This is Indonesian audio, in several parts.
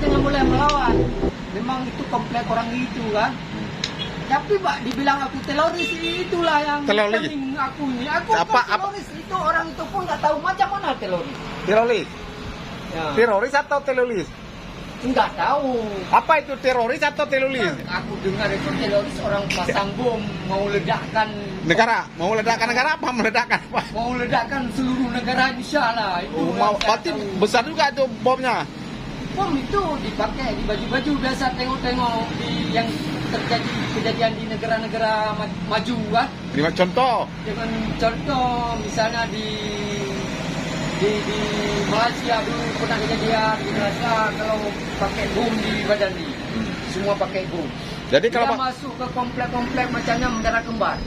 jangan boleh melawan. Memang itu komplek orang itu kan. Tapi Pak dibilang aku teroris, itulah yang Teroris? paling aku ini. Aku Apa- bukan teroris, itu orang itu pun nggak tahu macam mana teroris. Teroris? Ya. Teroris atau teroris? Nggak tahu. Apa itu teroris atau teroris? Aku dengar itu teroris orang pasang bom mau ledakkan Negara? Mau meledakkan negara apa? Meledakkan apa? mau ledakkan seluruh negara Indonesia lah. Itu Oh, yang saya berarti tahu. besar juga itu bomnya. Bom itu dipakai di baju-baju biasa, tengok-tengok di yang terjadi kejadian di negara-negara maju kan. Lima contoh. Dengan contoh misalnya di Malaysia dulu pernah kejadian di Malaysia kalau pakai bom di badan nih. Semua pakai bom. Jadi Dia kalau masuk ke komplek-komplek macamnya menara kembar.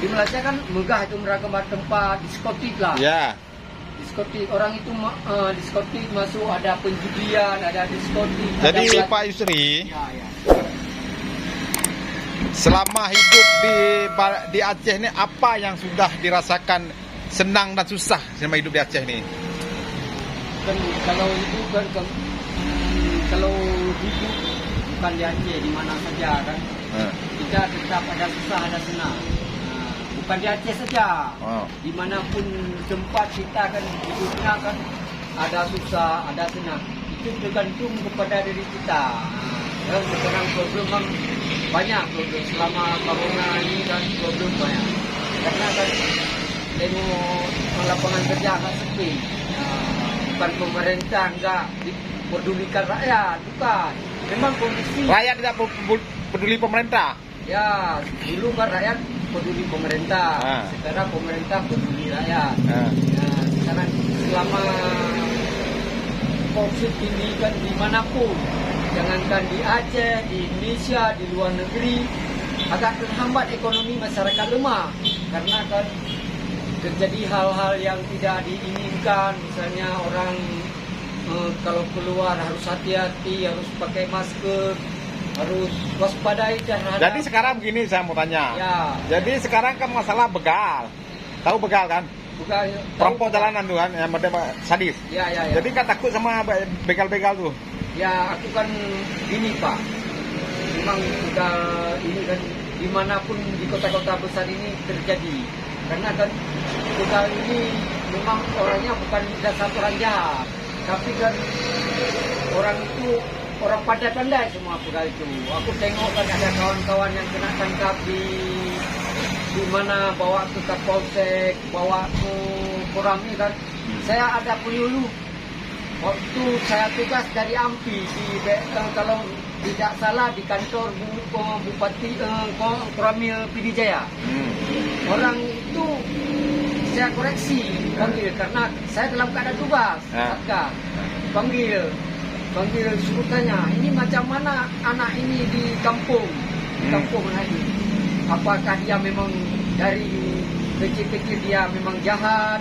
Di Malaysia kan megah itu menara kembar, tempat diskotik lah. ya, Diskotik orang itu diskotik masuk ada penjudian, ada diskotik. jadi ada Pak Yusri, Ya, ya. selama hidup di Aceh ini apa yang sudah dirasakan senang dan susah selama hidup di Aceh ini? Kan kalau itu kan kalau hidup bukan di Aceh, di mana saja kan kita tetap ada susah ada senang. Bukan di Aceh saja, Oh. dimanapun tempat kita kan hidupnya kan ada susah ada senang. Itu tergantung kepada diri kita. Kan sekarang problem kan banyak, problem selama corona ini kan problem banyak. Karena kan tengok lapangan kerja kan sepi. Bukan pemerintah enggak dipedulikan rakyat, bukan. Memang kondisi Rakyat tidak peduli pemerintah. ya dulu kan rakyat peduli pemerintah, sekarang pemerintah peduli rakyat. Nah, sekarang selama COVID ini kan dimanapun, jangankan di Aceh, di Indonesia, di luar negeri, agak terhambat ekonomi masyarakat lemah karena kan terjadi hal-hal yang tidak diinginkan, misalnya orang kalau keluar harus hati-hati, harus pakai masker, harus waspadai terhadap. Jadi sekarang begini saya mau tanya. Ya. Jadi sekarang kan masalah begal. Tahu begal kan? Bukan Perampok jalanan tuh kan, yang sadis. Ya. Jadi kan takut sama begal-begal tuh. Ya, aku kan gini Pak. Memang sudah ini kan dimanapun di kota-kota besar ini terjadi. Karena kan begal ini memang orangnya bukan dasar orang jahat, tapi kan orang itu orang pandai-pandai semua begal itu. Aku tengok kan ada kawan-kawan yang kena tangkap di mana bawa ke Kapolsek, bawa ke Korami kan. Saya ada penyuluh waktu saya tugas dari Ampi kalau tidak salah di kantor Bupati Koramil PD Jaya. Orang itu saya koreksi panggil karena saya dalam keadaan tugas. Panggil suruh tanya, ini macam mana anak ini di kampung anak ini. Apakah dia memang dari kecil-kecil dia memang jahat?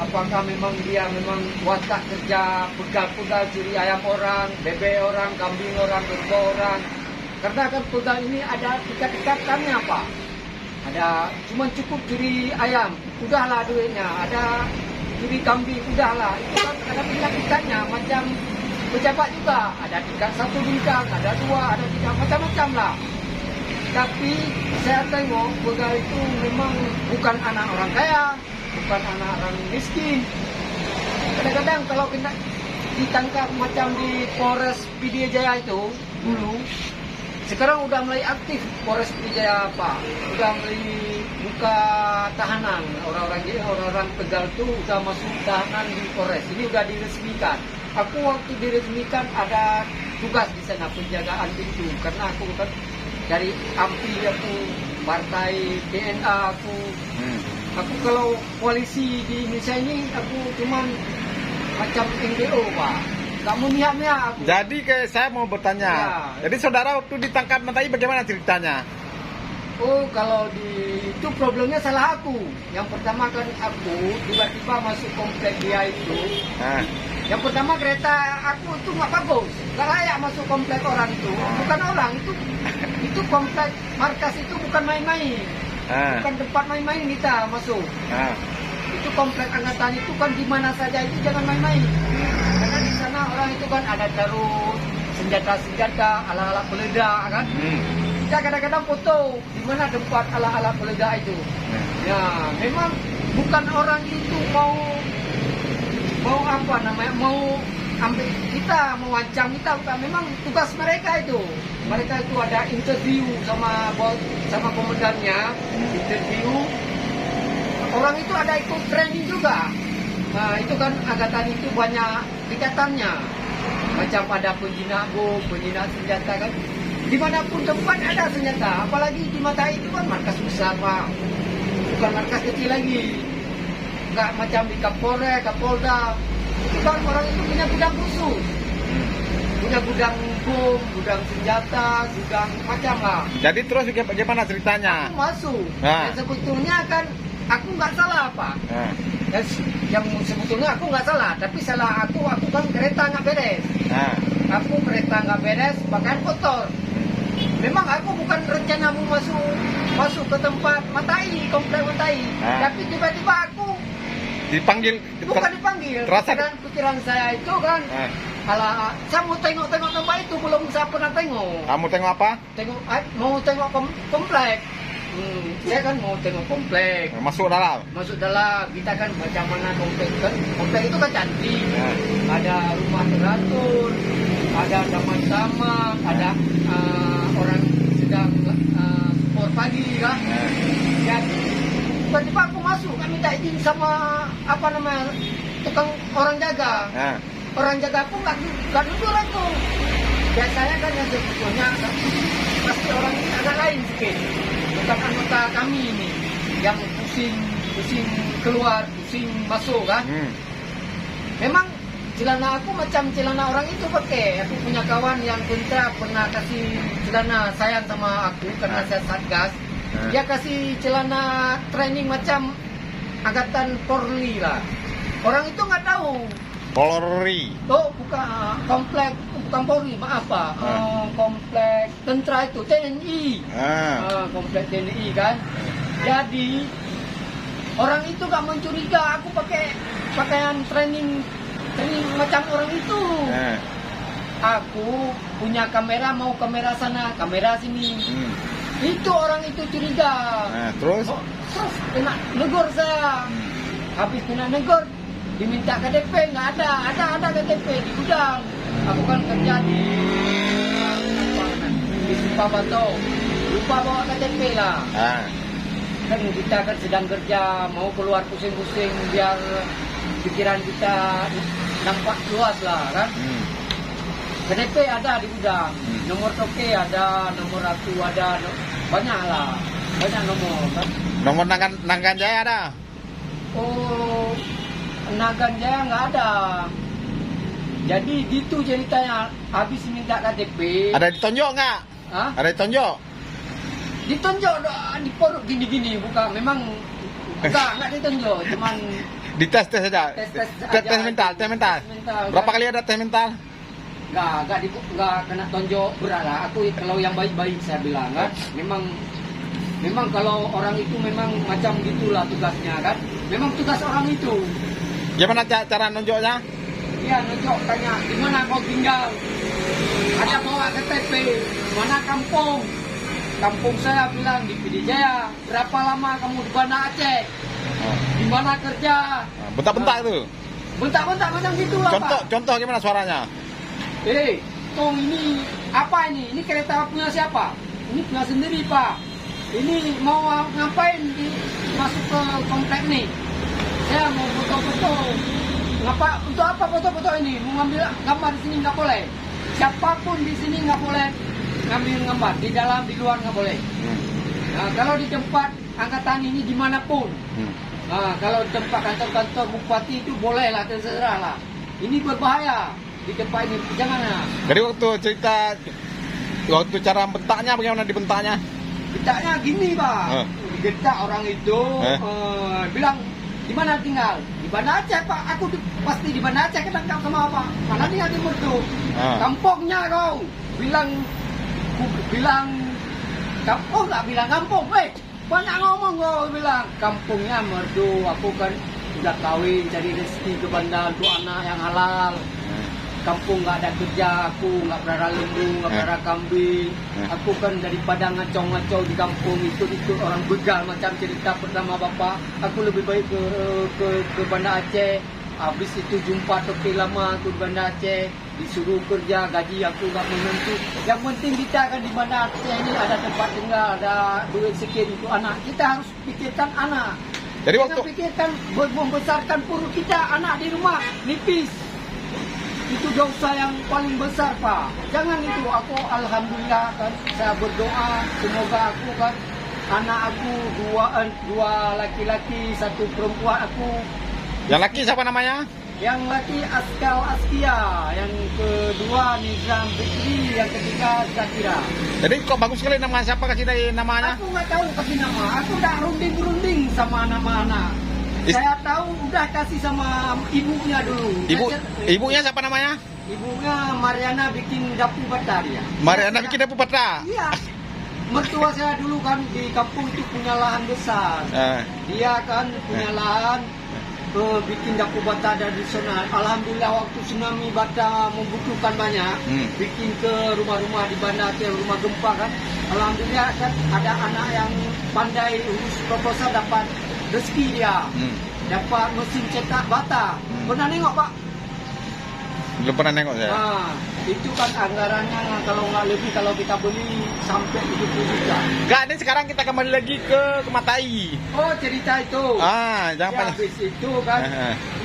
Apakah memang dia memang watak kerja pegal-pegal curi ayam orang, bebek orang, kambing orang, kerbau orang? Karena kan pegal ini ada tingkat-tingkatannya Pak. Ada cuma cukup curi ayam, udahlah duitnya. Ada curi kambing, udahlah. Itu kan ada tingkat-tingkatnya, macam pejabat juga. Ada tingkat 1 bintang, ada 2, ada 3, macam-macam lah. Tapi saya tengok begal itu memang bukan anak orang kaya, bukan anak orang miskin. Kadang-kadang kalau kena ditangkap macam di Polres PD Jaya itu dulu, sekarang udah mulai aktif Polres PD Jaya Pak. Udah mulai buka tahanan orang-orang Tegal itu udah masuk tahanan di Polres. Ini udah diresmikan. Aku waktu diresmikan ada tugas di sana penjagaan pintu karena aku kan dari Ampi, aku partai DNA, aku kalau koalisi di Indonesia ini aku cuman macam NGO Pak, nggak memihak-mihak aku. Jadi saya mau bertanya, jadi saudara waktu ditangkap tadi bagaimana ceritanya? Oh, kalau itu problemnya salah aku. Yang pertama kan aku tiba-tiba masuk komplek dia itu. Yang pertama kereta aku itu nggak bagus, nggak layak masuk komplek orang itu. Bukan orang itu komplek markas itu bukan main-main, bukan tempat main-main kita masuk. Itu komplek angkatan itu kan di mana saja itu jangan main-main. Karena di sana orang itu kan ada taruh senjata-senjata, alat-alat peledak kan. Kita kadang-kadang foto di mana tempat alat-alat peledak itu. Ya, memang bukan orang itu mau apa namanya, mau ambil kita, mau ancam kita, bukan. Memang tugas mereka itu. Mereka itu ada interview sama komandannya, interview. Orang itu ada ikut training juga. Nah, itu kan angkatan itu banyak tingkatannya. Macam ada penjinak bom, penjinak senjata kan. Dimanapun tempat ada senjata. Apalagi di mata itu kan markas besar, Pak. Bukan markas kecil lagi. Enggak macam di Kapolres, Kapolda. Itu kan orang itu punya gudang khusus. Punya gudang bom, gudang senjata, gudang macam lah. Jadi terus bagaimana ceritanya? Aku masuk. Nah. Dan sebetulnya kan aku nggak salah, Pak. Nah. Yang sebetulnya aku nggak salah, tapi salah aku kan kereta nggak beres. Nah. Aku kereta nggak beres, pakaian kotor. Memang aku bukan rencana mau masuk ke tempat Matai, komplek Matai. Nah. Tapi tiba-tiba aku Dipanggil. bukan dipanggil. Terasa. Pikiran saya itu kan, Nah. ala saya mau tengok-tengok tempat itu, belum saya pernah tengok. Kamu tengok apa? Mau tengok komplek. Saya kan mau tengok komplek. Masuk dalam. Masuk dalam, kita kan baca mana komplek kan. Komplek itu kan cantik. Nah. Ada rumah teratur, ada taman-taman, ada orang sedang sport pagi kan. Nah. Dan tiba-tiba aku masuk, kan minta izin sama apa namanya, tukang orang jaga. Nah. Orang jaga pun nggak nudur aku. Biasanya kan yang sebetulnya pasti orang ini agak lain sedikit. Bukan anggota kami ini yang pusing keluar, pusing masuk kan. Memang celana aku macam celana orang itu pakai. Aku punya kawan yang kontra pernah kasih celana, sayang sama aku karena saya satgas. Dia kasih celana training macam angkatan Polri lah. Orang itu nggak tahu. Polri. Oh, bukan Polri, maaf Pak. Komplek tentara itu, TNI. Komplek TNI kan. Jadi orang itu gak mencuriga aku pakai pakaian training macam orang itu. Aku punya kamera, mau kamera sana, kamera sini. Itu orang itu curiga. Terus? Terus kena negor saya. Habis kena negor, diminta KTP, nggak ada KTP di gudang. Aku kan kerja di Sumpah Bato, lupa bawa KTP lah. Kan kita kan sedang kerja, mau keluar pusing-pusing biar pikiran kita nampak luas lah kan. KTP ada di gudang, nomor toke ada, nomor aku ada, banyak lah, banyak nomor kan. Nomor Nagan Jaya ada? Oh, Nagan Jaya nggak ada. Jadi gitu ceritanya. Habis minta KTP. Ada ditonjok nggak? Hah? Ada ditonjok? Ditonjok di poruk gini-gini, bukan. Memang nggak ditonjok, cuman Dites saja. Tes mental. Berapa kali ada tes mental? Nggak kena tonjok berat lah. Aku kalau yang baik-baik saya bilang kan. Memang kalau orang itu memang macam gitulah tugasnya kan. Memang tugas orang itu. Gimana cara nonjoknya? Iya, nonjok tanya, di mana kau tinggal? Ada bawa KTP, mana kampung? Kampung saya bilang di PD Jaya. Berapa lama kamu di Banda Aceh? Di mana kerja? Bentak-bentak itu? Bentak-bentak macam gitu lah, Pak. Contoh gimana suaranya? Tong ini apa ini? Ini kereta punya siapa? Ini punya sendiri, Pak. Ini mau ngapain masuk ke komplek nih? Saya mau foto-foto. Untuk apa foto-foto ini? Mau ngambil gambar di sini nggak boleh. Siapapun di sini nggak boleh ngambil gambar. Di dalam, di luar nggak boleh. Nah, kalau di tempat angkatan ini dimanapun. Nah, kalau di tempat kantor-kantor bupati itu boleh lah, terserah lah. Ini berbahaya di tempat ini. Jangan lah. Jadi waktu cara bentaknya bagaimana dibentaknya? Bentaknya gini, Pak. Digentak orang itu bilang, di mana tinggal? Di Banda Aceh, Pak. Aku pasti di Banda Aceh. Ketangkap sama apa? Mana tinggal di Merdu? Kampungnya kau. Bilang kampung, nggak bilang kampung. Banyak ngomong kau bilang. Kampungnya Merdu. Aku kan udah kawin, cari rezeki ke Banda untuk anak yang halal. kampung nggak ada kerja, aku nggak pelihara lembu, nggak pelihara kambing. Aku kan daripada ngacau-ngacau di kampung ikut orang begal macam cerita pertama bapak. Aku lebih baik ke Banda Aceh. Habis itu jumpa topi lama aku di Banda Aceh, disuruh kerja, gaji aku nggak menentu. Yang penting kita kan di Banda Aceh ini ada tempat tinggal, ada duit sikit untuk anak. Kita harus pikirkan anak. Jadi Jangan waktu pikirkan membesarkan perut kita, anak di rumah nipis. Itu dosa yang paling besar, Pak. Jangan itu. Aku alhamdulillah kan, saya berdoa semoga aku kan anak aku dua laki-laki, satu perempuan. Aku yang laki siapa namanya? yang laki Askal Askia, yang kedua Nizam Fikri, yang ketiga Zakira. Jadi kok bagus sekali nama, siapa kasih dari namanya? Aku nggak tahu kasih nama. Aku udah runding sama nama anak. Saya tahu udah kasih sama ibunya dulu. Ibunya siapa namanya? Ibunya Mariana bikin Dapu Bata dia. Mariana bikin Dapu Bata. Iya. Mertua saya dulu kan di kampung itu punya lahan besar. Dia kan punya lahan bikin Dapu Bata tradisional. Alhamdulillah waktu tsunami Bata membutuhkan banyak, bikin ke rumah-rumah di Banda Aceh, rumah gempa kan. Alhamdulillah kan ada anak yang pandai urus proposal, dapat rezeki dia, dapat mesin cetak bata. Pernah nengok Pak? Belum pernah nengok saya. Nah, itu kan anggarannya kalau nggak lebih, kalau kita beli sampai 70 juta. Enggak, ini sekarang kita kembali lagi ke Matai. Oh, cerita itu. Jangan ya, habis itu kan,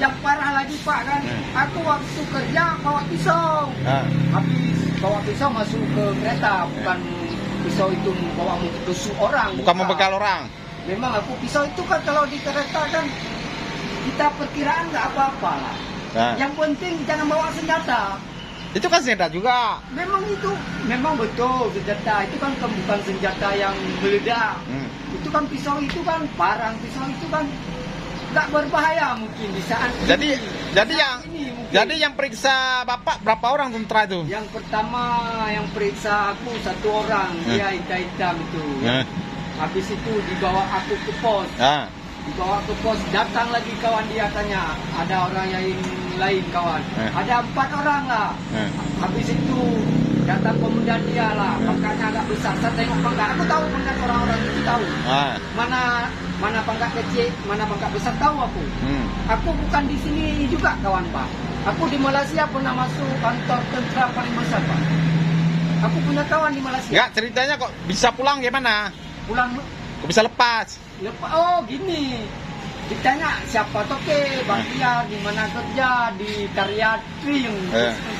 yang parah lagi Pak kan, aku waktu kerja bawa pisau. Habis bawa pisau masuk ke kereta, bukan pisau itu bawa tusuk orang. Bukan membegal orang. Memang aku pisau itu kan kalau di kereta kan kita perkiraan nggak apa-apa lah. Yang penting jangan bawa senjata. Itu kan senjata juga. Memang betul senjata. Itu kan bukan senjata yang meledak. Itu kan pisau itu kan parang, pisau itu kan nggak berbahaya mungkin di saat jadi ini. Jadi yang periksa Bapak berapa orang tentara itu? Yang pertama yang periksa aku satu orang, dia hitam itu. Habis itu dibawa aku ke pos. Dibawa ke pos, datang lagi kawan dia tanya, ada orang yang lain kawan. Ada 4 orang lah. Habis itu datang komandan dia lah, pangkatnya agak besar. Saya tengok pangkat, aku tahu pangkat orang-orang itu tahu. Mana pangkat kecil, mana pangkat besar tahu aku. Aku bukan di sini juga kawan Pak. Aku di Malaysia pernah masuk kantor tentara paling besar Pak. Aku punya kawan di Malaysia. Enggak, ceritanya kok bisa pulang gimana? Pulang kok bisa lepas? Oh gini, ditanya siapa toke, Bakhtiar, di mana kerja, di Karyatri,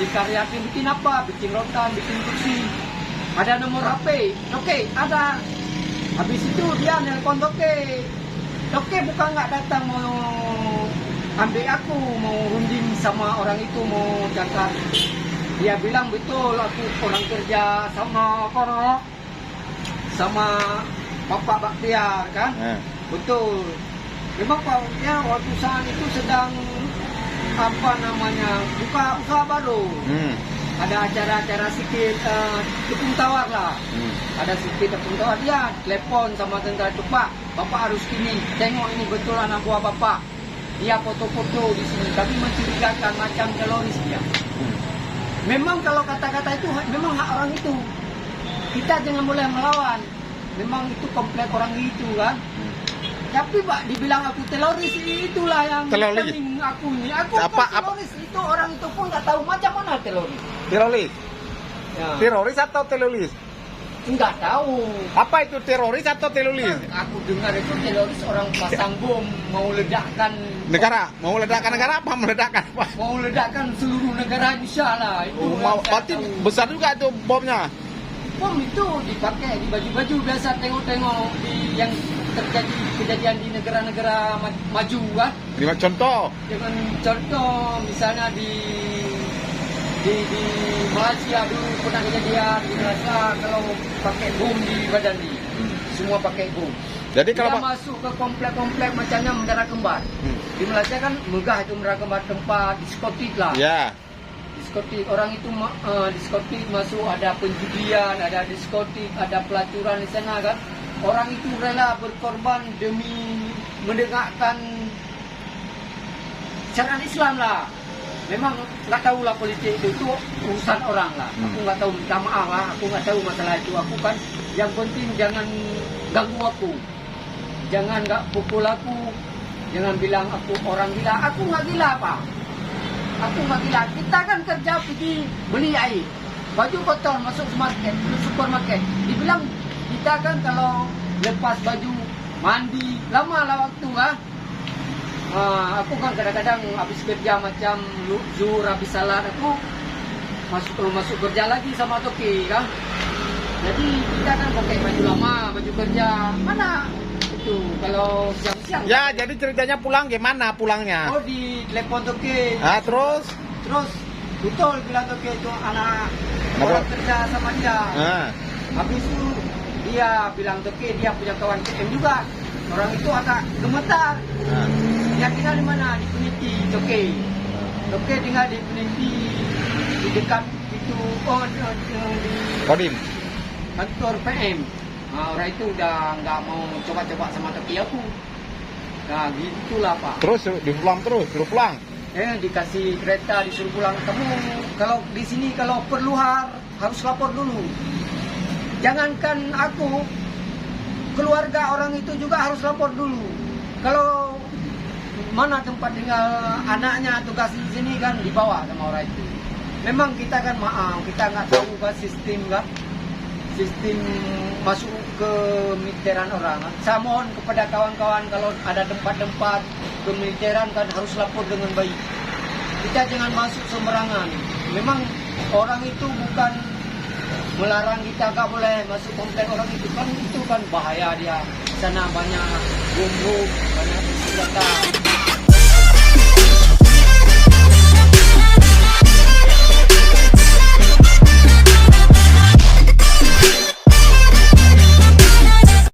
di Karyatri bikin apa, bikin rotan, bikin kursi, ada nomor HP, toke ada. Habis itu dia nelpon toke bukan nggak datang mau ambil aku, mau runding sama orang itu, mau cakap. Dia bilang betul, aku orang kerja sama Bapak Bakhtiar kan? Betul. Memang Pak Bakhtiar waktu saat itu sedang buka usaha baru. Ada acara-acara sedikit tepung tawar lah. Ada sedikit tepung tawar, dia telepon sama tentara itu, Pak, Bapak harus gini, tengok ini betul anak buah Bapak. Dia foto-foto di sini, tapi mencurigakan macam teroris dia. Memang kalau kata-kata itu memang hak orang itu. Kita jangan boleh melawan. Memang itu komplek orang itu kan. Tapi Pak dibilang aku teroris, itulah yang paling aku ini. Aku apa, teroris itu, orang itu pun nggak tahu macam mana teroris. Teroris? Ya. Teroris atau teroris? Enggak tahu. Apa itu teroris atau teroris? Aku dengar itu teroris orang pasang bom, mau ledakkan negara. Mau ledakkan negara apa? Meledakkan apa? Mau ledakkan seluruh negara bisa lah. Itu berarti besar juga itu bomnya. Bom itu dipakai di baju-baju biasa, tengok-tengok di yang terjadi kejadian di negara-negara maju kan. Contoh misalnya di Malaysia dulu pernah kejadian di Malaysia kalau pakai bom di badan ni. Semua pakai bom. Jadi kalau masuk ke komplek-komplek macamnya Menara Kembar. Di Malaysia kan megah itu Menara Kembar, tempat diskotik lah. Ya. Diskotik, orang itu diskotik masuk, ada penjudian, ada diskotik, ada pelacuran di sana kan. Orang itu rela berkorban demi menegakkan syariat Islam lah. memang nggak tahu lah politik itu urusan orang lah. Aku nggak tahu, minta maaf lah, aku nggak tahu masalah itu. Aku kan yang penting jangan ganggu aku, jangan nggak pukul aku, jangan bilang aku orang gila. Aku nggak gila apa, aku nggak gila. Kita kan kerja pergi beli air, baju kotor masuk supermarket, dibilang kita kan kalau lepas baju mandi lama lah waktu lah. Aku kan kadang-kadang habis kerja macam zuhur habis salat aku masuk kerja lagi sama toki kan. Jadi kita kan pakai baju lama, baju kerja. Mana itu kalau siang-siang. Ya, jadi ceritanya pulang gimana pulangnya? Oh, di telepon toki. Terus betul bilang toki itu anak orang kerja sama dia. Habis itu dia bilang toki dia punya kawan PM juga. Orang itu agak gemetar. Dia tinggal di mana? Di Puniti, Toke. Toke tinggal di Puniti, di dekat itu di Kodim. kantor PM. Orang itu udah nggak mau coba-coba sama Toke aku. Nah, gitulah Pak. Terus suruh pulang. Dikasih kereta disuruh pulang. Kamu kalau di sini kalau perlu harus lapor dulu. Jangankan aku, keluarga orang itu juga harus lapor dulu. Kalau mana tempat tinggal anaknya tugas di sini kan dibawa sama orang itu. Memang kita kan maaf, kita nggak tahu kan sistem masuk ke militeran orang. Saya mohon kepada kawan-kawan kalau ada tempat-tempat ke militeran kan harus lapor dengan baik. Kita jangan masuk sembarangan. Memang orang itu bukan melarang kita nggak boleh masuk komplek orang itu kan bahaya dia. Sana banyak bom, banyak senjata.